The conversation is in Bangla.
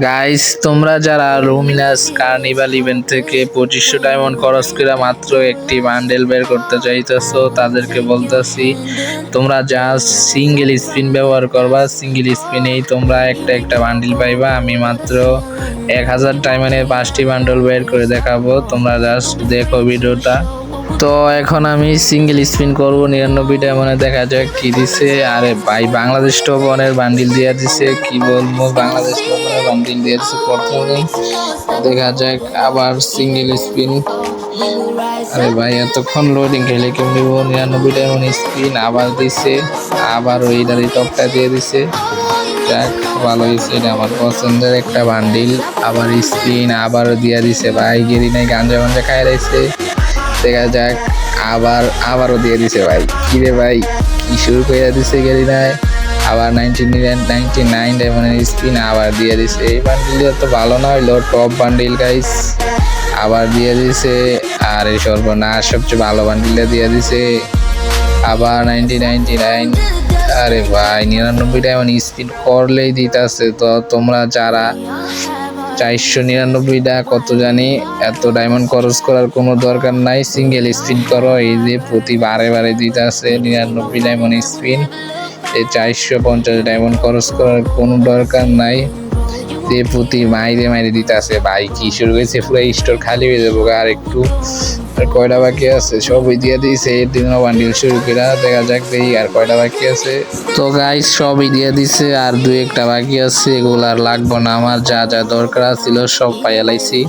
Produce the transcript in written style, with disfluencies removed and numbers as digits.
গাইস, তোমরা যারা লুমিনাস কার্নিভাল ইভেন্ট থেকে 2500 ডায়মন্ড খরচ করে মাত্র একটি বান্ডেল বের করতে চাইতেছো, তাদেরকে বলতেছি তোমরা জাস্ট সিঙ্গেল স্পিন ব্যবহার করবা। সিঙ্গেল স্পিনেই তোমরা একটা একটা বান্ডেল পাইবা। আমি মাত্র 1000 ডায়মন্ডের 5টি বান্ডেল বের করে দেখাবো, তোমরা জাস্ট দেখো ভিডিওটা। তো এখন আমি সিঙ্গেল স্পিন করবো 99 ডায়মন্ডে, দেখা যাক কি দিছে। আরে ভাই, বাংলাদেশ টপ ওয়ানের বান্ডিল দিয়ে দিছে, কি বলবো, বাংলাদেশ টপ ওয়ানের বান্ডিল দিয়ে দিছে প্রথমেই। দেখা যাক আবার সিঙ্গেল স্পিন। আরে ভাই, এতক্ষণ লোডিং খেলে কেউ নিব। 99 ডায়মন্ড স্পিন আবার দিছে, আবার ওই দাঁড়ি টপটা দিয়ে দিছে। যাক, ভালো হয়েছে, এটা আমার পছন্দের একটা বান্ডিল। আবার স্পিন আবারও দিয়ে দিছে ভাই, গেরি নাই গাঞ্জা মাঞ্জা খাই রয়েছে। দেখা যাক আবারও দিয়ে দিছে ভাই। কিরে ভাই, কি শুরু করে দিছে গেরি নাই। আবার 99 ডায়মন্ডের স্পিন আবার দিয়ে দিছে। এই বান্ডিলটা তো ভালো না হইলো, টপ বান্ডিল গাইস। আবার দিয়ে দিছে, আর এই সর্বনাশ, সবচেয়ে ভালো বান্ডিলটা দিয়ে দিছে। আবার 99। আরে ভাই, 99 ডায়মন্ড স্পিন করলেই দিতেছে। তো তোমরা যারা 499টা কত জানি, এত ডায়মন্ড খরচ করার কোনো দরকার নাই, সিঙ্গেল স্পিন করো। এই যে প্রতি বারে দিতে আছে 99 ডায়মন্ড স্পিন। এই 450 ডায়মন্ড খরচ করার কোনো দরকার নাই, যে প্রতি মাইরে দিতে আছে ভাই। কি শুরু হয়েছে, পুরো স্টোর খালি হয়ে যাবো। আর একটু কয়টা বাকি আছে, সবই দিয়ে দিয়েছে। দিনও বান্ডিল শুরু করে, দেখা যাক দেখি আর কয়টা বাকি আছে। তো গাইস, সবই দিয়ে দিছে, আর 2-1টা বাকি আছে। এগুলো আর লাগবো না আমার, যা যা দরকার ছিল সব পাইয়া লাইছি।